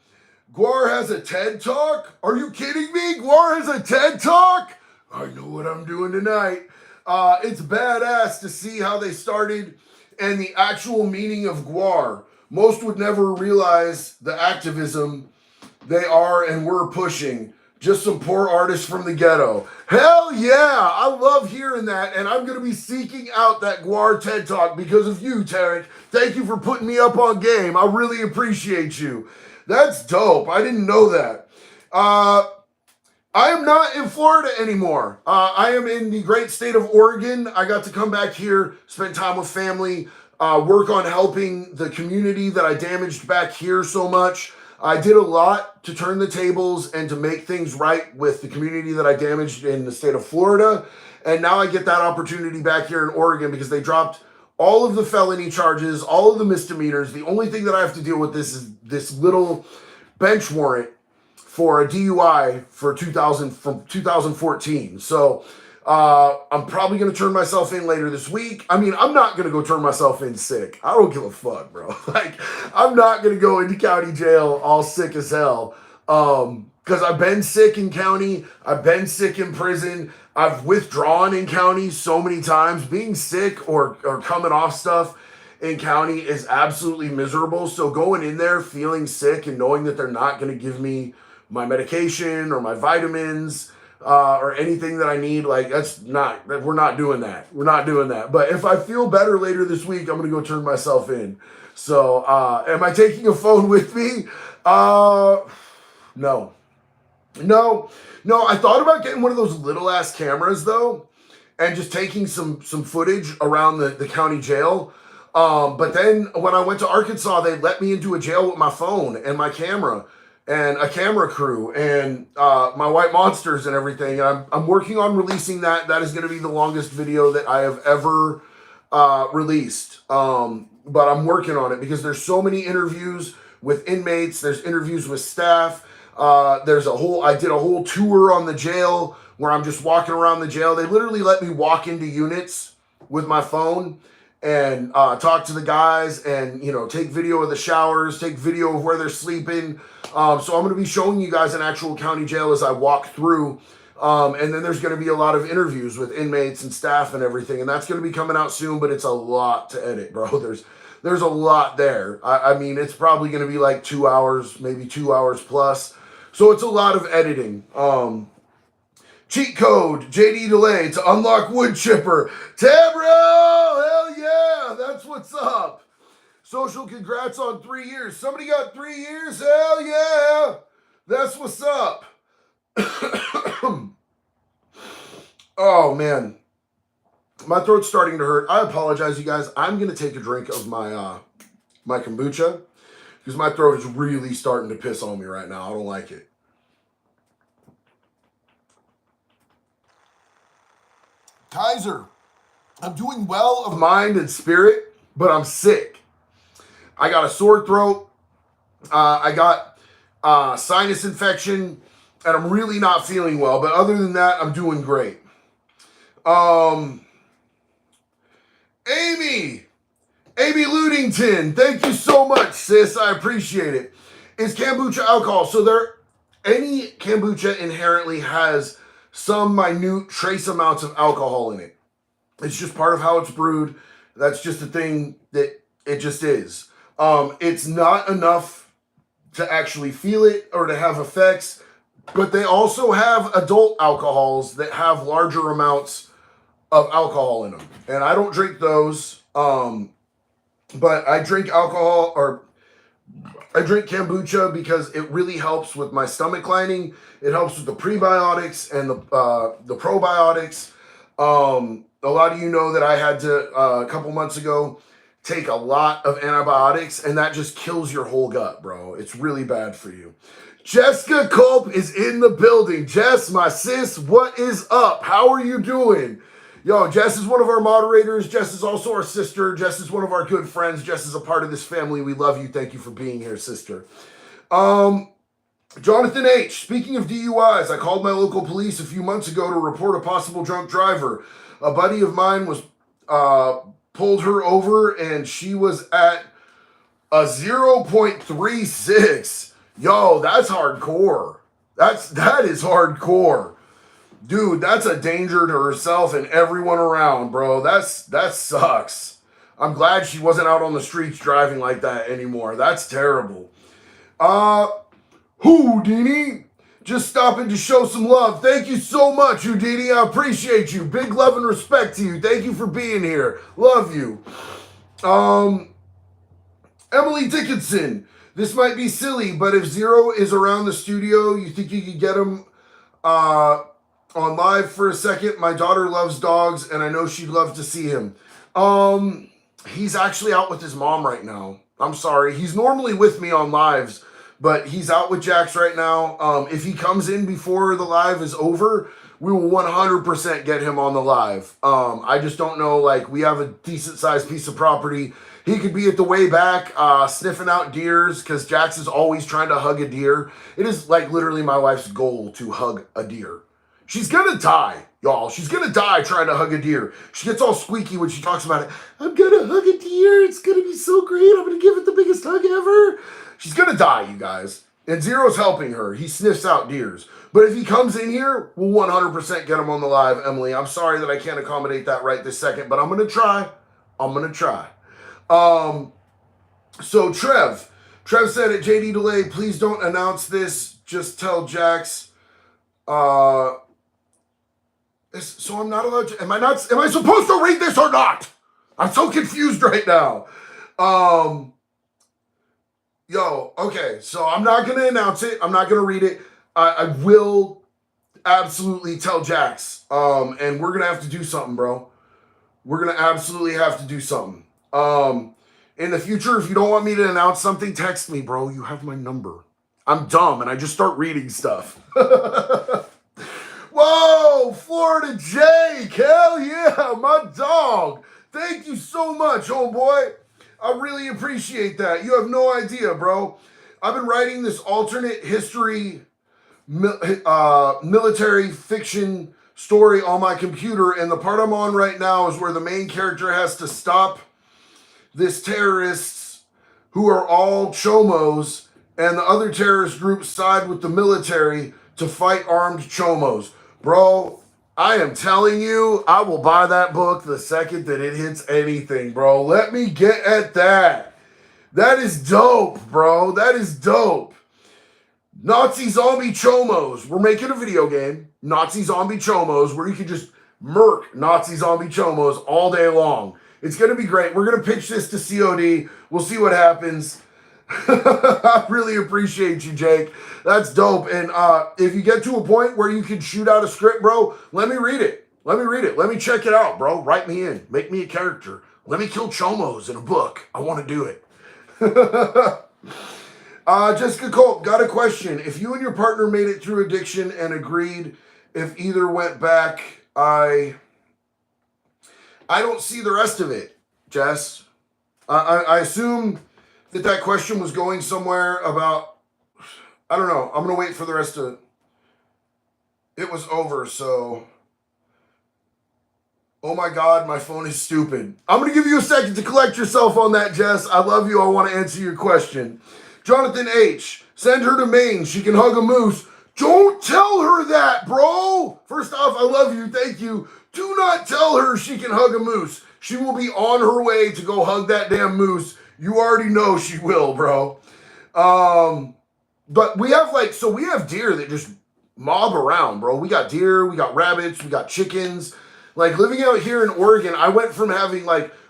Guar has a TED Talk? Are you kidding me? Guar has a TED Talk? I know what I'm doing tonight. It's badass to see how they started and the actual meaning of Guar. Most would never realize the activism they are and we're pushing. Just some poor artists from the ghetto. Hell yeah! I love hearing that, and I'm going to be seeking out that Guar TED Talk because of you, Tarek. Thank you for putting me up on game. I really appreciate you. That's dope. I didn't know that. I am not in Florida anymore. I am in the great state of Oregon. I got to come back here, spend time with family, work on helping the community that I damaged back here so much. I did a lot to turn the tables and to make things right with the community that I damaged in the state of Florida. And now I get that opportunity back here in Oregon because they dropped all of the felony charges, all of the misdemeanors. The only thing that I have to deal with this is this little bench warrant for a DUI from 2014. So I'm probably going to turn myself in later this week. I mean, I'm not going to go turn myself in sick. I don't give a fuck, bro. Like, I'm not going to go into county jail all sick as hell. Because I've been sick in county. I've been sick in prison. I've withdrawn in county so many times. Being sick or coming off stuff in county is absolutely miserable. So going in there feeling sick and knowing that they're not going to give me my medication or my vitamins or anything that I need, like, we're not doing that. We're not doing that. But if I feel better later this week, I'm going to go turn myself in. So, am I taking a phone with me? No. I thought about getting one of those little ass cameras though, and just taking some footage around the county jail. But then when I went to Arkansas, they let me into a jail with my phone and my camera and a camera crew and my white monsters and everything. And I'm working on releasing that. That is going to be the longest video that I have ever released. But I'm working on it because there's so many interviews with inmates. There's interviews with staff. I did a whole tour on the jail where I'm just walking around the jail. They literally let me walk into units with my phone and talk to the guys and, take video of the showers, take video of where they're sleeping. So I'm going to be showing you guys an actual county jail as I walk through. And then there's going to be a lot of interviews with inmates and staff and everything. And that's going to be coming out soon, but it's a lot to edit, bro. There's a lot there. I mean, it's probably going to be like 2 hours, maybe 2 hours plus. So it's a lot of editing. Cheat code, JD Delay to unlock wood chipper. Tabro, hell yeah, that's what's up. Social congrats on 3 years. Somebody got 3 years? Hell yeah, that's what's up. Oh man, my throat's starting to hurt. I apologize, you guys. I'm gonna take a drink of my my kombucha because my throat is really starting to piss on me right now. I don't like it. Kaiser, I'm doing well of mind and spirit, but I'm sick. I got a sore throat. I got sinus infection, and I'm really not feeling well. But other than that, I'm doing great. Amy Ludington, thank you so much, sis. I appreciate it. Is kombucha alcohol? So any kombucha inherently has some minute trace amounts of alcohol in it. It's just part of how it's brewed. That's just a thing that it just is. It's not enough to actually feel it or to have effects, but they also have adult alcohols that have larger amounts of alcohol in them. And I don't drink those. but I drink alcohol, or I drink kombucha because it really helps with my stomach lining. It helps with the prebiotics and the probiotics. A lot of you know that I had to a couple months ago take a lot of antibiotics, and that just kills your whole gut, bro. It's really bad for you. Jessica Culp is in the building. Jess, my sis, what is up? How are you doing? Yo, Jess is one of our moderators. Jess is also our sister. Jess is one of our good friends. Jess is a part of this family. We love you. Thank you for being here, sister. Jonathan H., speaking of DUIs, I called my local police a few months ago to report a possible drunk driver. A buddy of mine was pulled her over, and she was at a 0.36. Yo, that's hardcore. That is hardcore. Dude, that's a danger to herself and everyone around, bro. That sucks. I'm glad she wasn't out on the streets driving like that anymore. That's terrible. Houdini, just stopping to show some love. Thank you so much, Houdini. I appreciate you. Big love and respect to you. Thank you for being here. Love you. Emily Dickinson, this might be silly, but if Zero is around the studio, you think you could get him on live for a second? My daughter loves dogs, and I know she'd love to see him. He's actually out with his mom right now. I'm sorry. He's normally with me on lives, but he's out with Jax right now. If he comes in before the live is over, we will 100% get him on the live. I just don't know, like, we have a decent sized piece of property. He could be at the way back, sniffing out deers, because Jax is always trying to hug a deer. It is, like, literally my wife's goal to hug a deer. She's gonna die, y'all. She's gonna die trying to hug a deer. She gets all squeaky when she talks about it. I'm gonna hug a deer. It's gonna be so great. I'm gonna give it the biggest hug ever. She's gonna die, you guys. And Zero's helping her. He sniffs out deers. But if he comes in here, we'll 100% get him on the live, Emily. I'm sorry that I can't accommodate that right this second, but I'm gonna try. So Trev said at JD Delay, please don't announce this. Just tell Jax. So I'm not allowed to, am I supposed to read this or not? I'm so confused right now. Okay, so I'm not going to announce it. I'm not going to read it. I will absolutely tell Jax. And we're going to have to do something, bro. We're going to absolutely have to do something. In the future, if you don't want me to announce something, text me, bro. You have my number. I'm dumb, and I just start reading stuff. Whoa, Florida Jake, hell yeah, my dog. Thank you so much, homeboy. I really appreciate that. You have no idea, bro. I've been writing this alternate history military fiction story on my computer, and the part I'm on right now is where the main character has to stop this terrorists who are all chomos, and the other terrorist groups side with the military to fight armed chomos. Bro, I am telling you, I will buy that book the second that it hits anything, bro. Let me get at that. That is dope, bro. That is dope. Nazi Zombie Chomos. We're making a video game, Nazi Zombie Chomos, where you can just murk Nazi Zombie Chomos all day long. It's going to be great. We're going to pitch this to COD. We'll see what happens. I really appreciate you, Jake. That's dope. And if you get to a point where you can shoot out a script, bro, let me read it. Let me check it out, bro. Write me in. Make me a character. Let me kill chomos in a book. I want to do it. Jessica Colt, got a question. If you and your partner made it through addiction and agreed if either went back, I don't see the rest of it, Jess. I assume that question was going somewhere about, I don't know. I'm going to wait for the rest of it. It was over, so. Oh my God, my phone is stupid. I'm going to give you a second to collect yourself on that, Jess. I love you. I want to answer your question. Jonathan H., send her to Maine. She can hug a moose. Don't tell her that, bro. First off, I love you. Thank you. Do not tell her she can hug a moose. She will be on her way to go hug that damn moose. You already know she will, bro. But we have we have deer that just mob around, bro. We got deer, we got rabbits, we got chickens. Like living out here in Oregon, I went from having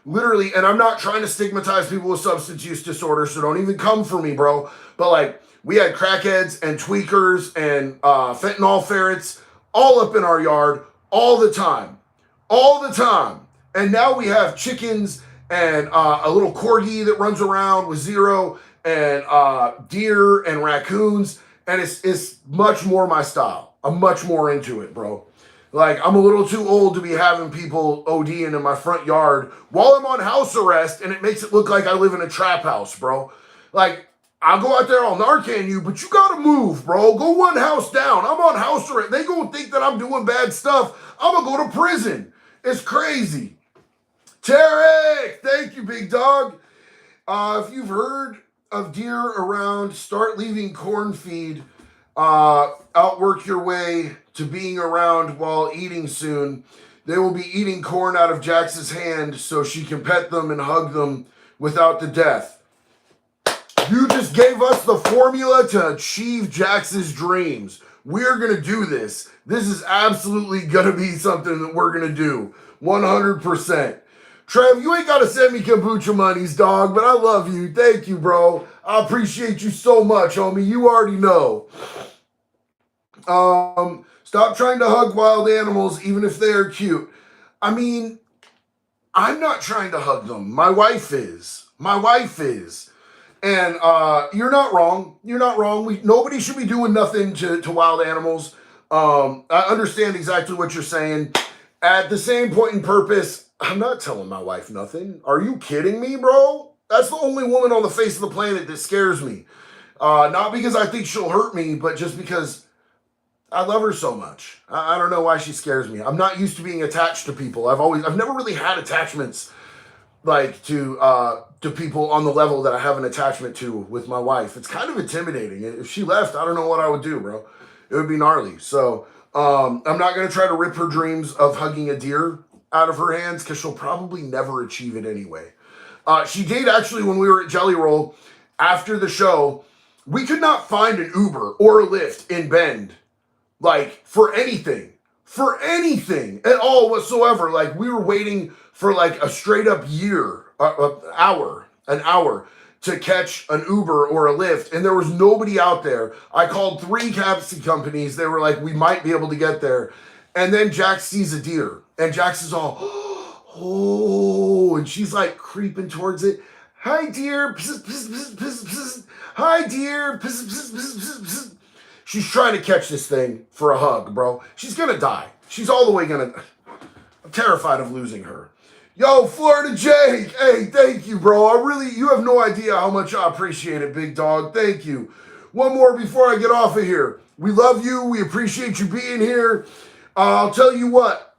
literally, and I'm not trying to stigmatize people with substance use disorder, so don't even come for me, bro. But like, we had crackheads and tweakers and fentanyl ferrets all up in our yard all the time. All the time. And now we have chickens and a little corgi that runs around with Zero and deer and raccoons. And it's much more my style. I'm much more into it, bro. Like, I'm a little too old to be having people ODing in my front yard while I'm on house arrest, and it makes it look like I live in a trap house, bro. Like, I'll go out there, I'll Narcan you, but you gotta move, bro. Go one house down. I'm on house arrest. They gonna think that I'm doing bad stuff. I'm gonna go to prison. It's crazy. Tarek, thank you, big dog. If you've heard of deer around, start leaving corn feed. Outwork your way to being around while eating soon. They will be eating corn out of Jax's hand so she can pet them and hug them without the death. You just gave us the formula to achieve Jax's dreams. We're going to do this. This is absolutely going to be something that we're going to do. 100%. Trev, you ain't got to send me kombucha monies, dog, but I love you. Thank you, bro. I appreciate you so much, homie. You already know. Stop trying to hug wild animals, even if they are cute. I mean, I'm not trying to hug them. My wife is. My wife is. And you're not wrong. You're not wrong. Nobody should be doing nothing to wild animals. I understand exactly what you're saying. At the same point in purpose, I'm not telling my wife nothing. Are you kidding me, bro? That's the only woman on the face of the planet that scares me. Not because I think she'll hurt me, but just because I love her so much. I don't know why she scares me. I'm not used to being attached to people. I've never really had attachments like to people on the level that I have an attachment to with my wife. It's kind of intimidating. If she left, I don't know what I would do, bro. It would be gnarly. So I'm not going to try to rip her dreams of hugging a deer out of her hands because she'll probably never achieve it anyway. She did actually when we were at Jelly Roll after the show. We could not find an Uber or a Lyft in Bend, like for anything at all whatsoever. Like we were waiting for like a straight up an hour to catch an Uber or a Lyft, and there was nobody out there. I called 3 taxi companies. They were like, we might be able to get there. And then Jax sees a deer, and Jax is all, oh, and she's like creeping towards it. Hi, deer. Pss, pss, pss, pss, pss. Hi, deer. Pss, pss, pss, pss, pss. She's trying to catch this thing for a hug, bro. She's gonna die. She's all the way gonna. I'm terrified of losing her. Yo, Florida Jake. Hey, thank you, bro. You have no idea how much I appreciate it, big dog. Thank you. One more before I get off of here. We love you. We appreciate you being here. I'll tell you what.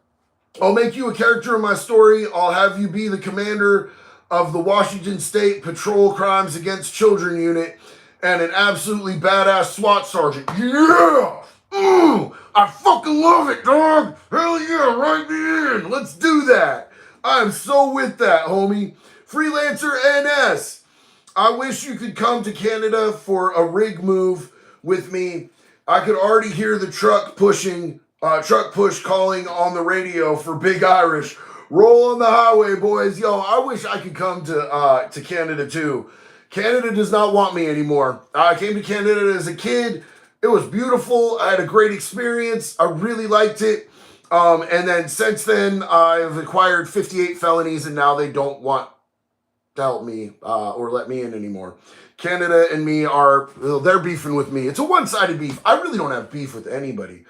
I'll make you a character in my story. I'll have you be the commander of the Washington State Patrol Crimes Against Children Unit and an absolutely badass SWAT sergeant. Yeah! I fucking love it, dog. Hell yeah, write me in. Let's do that. I am so with that, homie. Freelancer NS. I wish you could come to Canada for a rig move with me. I could already hear the truck push calling on the radio for Big Irish. Roll on the highway, boys. Yo, I wish I could come to Canada too. Canada does not want me anymore. I came to Canada as a kid. It was beautiful. I had a great experience. I really liked it. And then since then, I've acquired 58 felonies, and now they don't want to help me or let me in anymore. Canada and me they're beefing with me. It's a one-sided beef. I really don't have beef with anybody.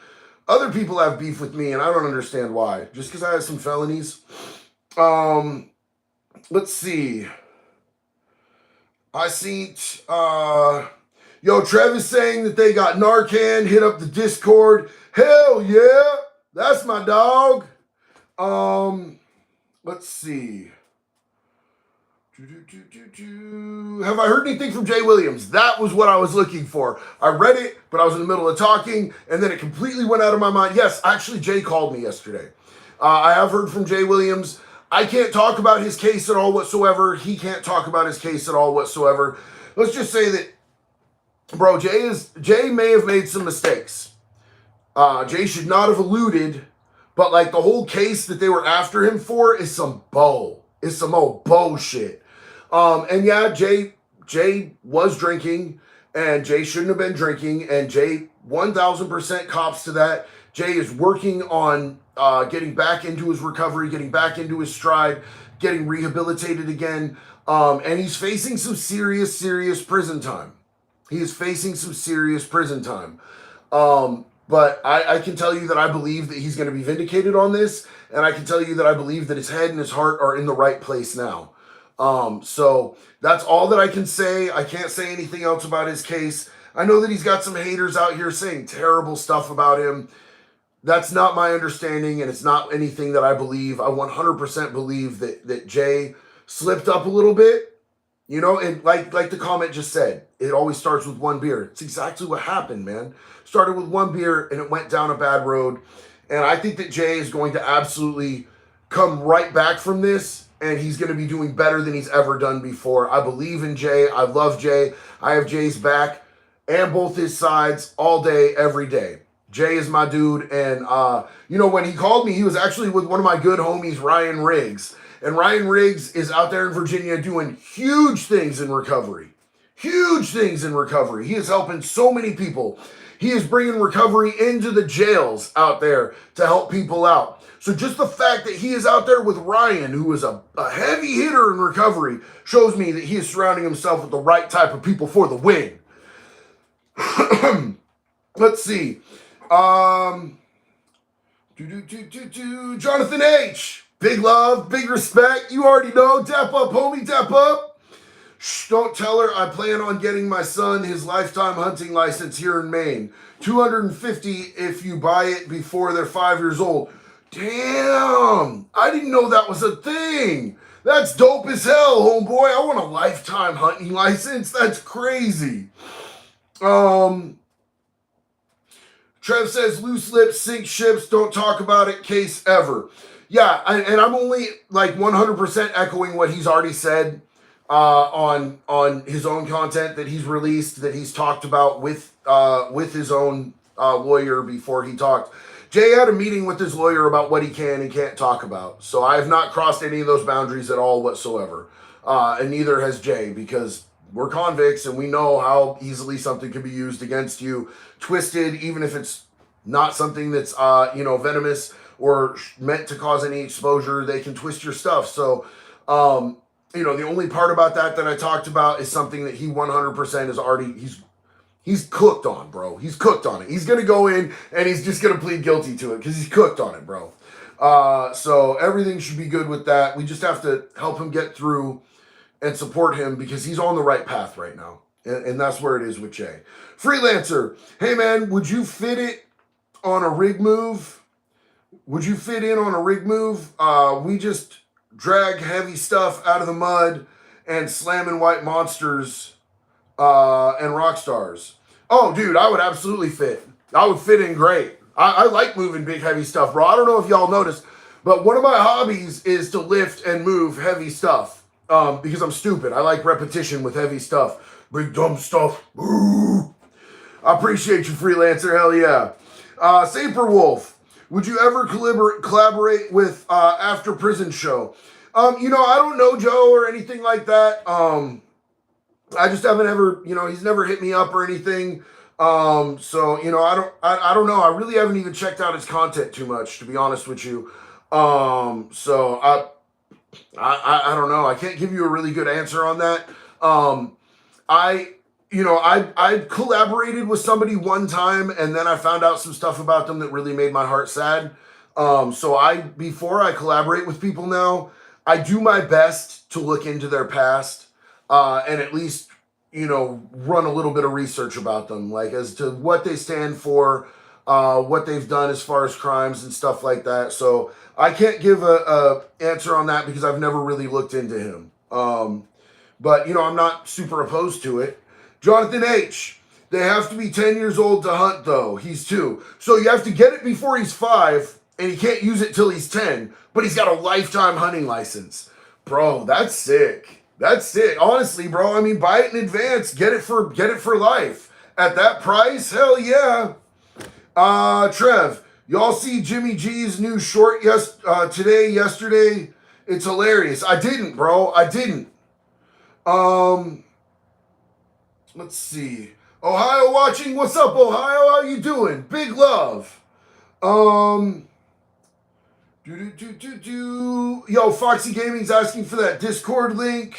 Other people have beef with me, and I don't understand why. Just because I have some felonies. Let's see. I seen... Yo, Trev is saying that they got Narcan. Hit up the Discord. Hell yeah. That's my dog. Let's see. Have I heard anything from Jay Williams? That was what I was looking for. I read it, but I was in the middle of talking, and then it completely went out of my mind. Yes, actually, Jay called me yesterday. I have heard from Jay Williams. I can't talk about his case at all whatsoever. He can't talk about his case at all whatsoever. Let's just say that, bro, Jay may have made some mistakes. Jay should not have alluded, but like the whole case that they were after him for is some bull. is some old bullshit. And yeah, Jay was drinking, and Jay shouldn't have been drinking, and Jay 1000% cops to that. Jay is working on getting back into his recovery, getting back into his stride, getting rehabilitated again, and he's facing some serious prison time. He is facing some serious prison time. But I can tell you that I believe that he's going to be vindicated on this, and I can tell you that I believe that his head and his heart are in the right place now. So that's all that I can say. I can't say anything else about his case. I know that he's got some haters out here saying terrible stuff about him. That's not my understanding, and it's not anything that I believe. I 100% believe that Jay slipped up a little bit. You know, and like the comment just said, it always starts with one beer. It's exactly what happened, man. Started with one beer, and it went down a bad road. And I think that Jay is going to absolutely come right back from this, and he's going to be doing better than he's ever done before. I believe in Jay. I love Jay. I have Jay's back and both his sides all day, every day. Jay is my dude. And, you know, when he called me, he was actually with one of my good homies, Ryan Riggs. And Ryan Riggs is out there in Virginia doing huge things in recovery. Huge things in recovery. He is helping so many people. He is bringing recovery into the jails out there to help people out. So just the fact that he is out there with Ryan, who is a heavy hitter in recovery, shows me that he is surrounding himself with the right type of people for the win. Let's see. Jonathan H. Big love, big respect. You already know. Dap up, homie, dap up. Shh, don't tell her I plan on getting my son his lifetime hunting license here in Maine. $250 if you buy it before they're 5 years old. Damn, I didn't know that was a thing. That's dope as hell, homeboy. I want a lifetime hunting license. That's crazy. Trev says, loose lips sink ships, don't talk about it, case ever. Yeah, and I'm only like 100% echoing what he's already said on his own content that he's released, that he's talked about with his own lawyer before he talked. Jay had a meeting with his lawyer about what he can and can't talk about. So I have not crossed any of those boundaries at all whatsoever. And neither has Jay, because we're convicts and we know how easily something can be used against you, twisted, even if it's not something that's, venomous or meant to cause any exposure. They can twist your stuff. So, the only part about that I talked about is something that he 100% is already, he's cooked on, bro. He's cooked on it. He's going to go in and he's just going to plead guilty to it because he's cooked on it, bro. So everything should be good with that. We just have to help him get through and support him because he's on the right path right now. And that's where it is with Jay. Freelancer, hey man, would you fit it on a rig move? Would you fit in on a rig move? We just drag heavy stuff out of the mud and slamming white monsters and rock stars. Oh, dude, I would absolutely fit. I would fit in great. I like moving big, heavy stuff, bro. I don't know if y'all noticed, but one of my hobbies is to lift and move heavy stuff because I'm stupid. I like repetition with heavy stuff. Big, dumb stuff. Ooh. I appreciate you, Freelancer. Hell yeah. Saperwolf. Would you ever collaborate with After Prison Show? I don't know Joe or anything like that. I just haven't ever, he's never hit me up or anything. So, I don't know. I really haven't even checked out his content too much, to be honest with you. So I don't know. I can't give you a really good answer on that. I collaborated with somebody one time and then I found out some stuff about them that really made my heart sad. So before I collaborate with people now, I do my best to look into their past, and at least, run a little bit of research about them, like as to what they stand for, what they've done as far as crimes and stuff like that. So I can't give a answer on that because I've never really looked into him. But, I'm not super opposed to it. Jonathan H. They have to be 10 years old to hunt, though. He's 2. So you have to get it before he's 5, and he can't use it till he's 10, but he's got a lifetime hunting license. Bro, that's sick. That's sick. Honestly, bro, I mean, buy it in advance. Get it for life. At that price, hell yeah. Trev, y'all see Jimmy G's new short yesterday? It's hilarious. I didn't, bro. I didn't. Um, let's see. Ohio watching. What's up, Ohio? How you doing? Big love. Um, Yo, Foxy Gaming's asking for that Discord link.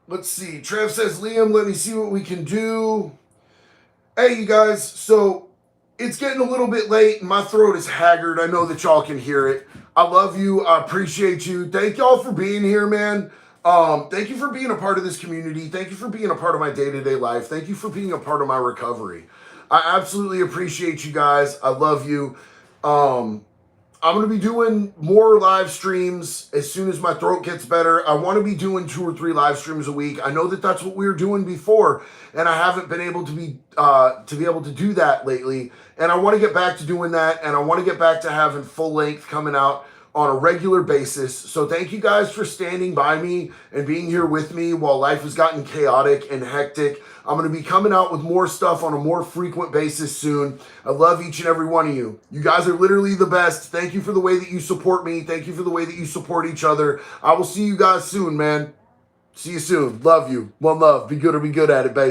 Let's see. Trev says, Liam, let me see what we can do. Hey, you guys. So it's getting a little bit late and my throat is haggard. I know that y'all can hear it. I love you. I appreciate you. Thank y'all for being here, man. Thank you for being a part of this community. Thank you for being a part of my day-to-day life. Thank you for being a part of my recovery. I absolutely appreciate you guys. I love you. I'm going to be doing more live streams as soon as my throat gets better. I want to be doing 2 or 3 live streams a week. I know that that's what we were doing before, and I haven't been able to be able to do that lately. And I want to get back to doing that, and I want to get back to having full length coming out on a regular basis. So thank you guys for standing by me and being here with me while life has gotten chaotic and hectic. I'm going to be coming out with more stuff on a more frequent basis soon. I love each and every one of you. You guys are literally the best. Thank you for the way that you support me. Thank you for the way that you support each other. I will see you guys soon, man. See you soon. Love you. One love. Be good or be good at it, baby.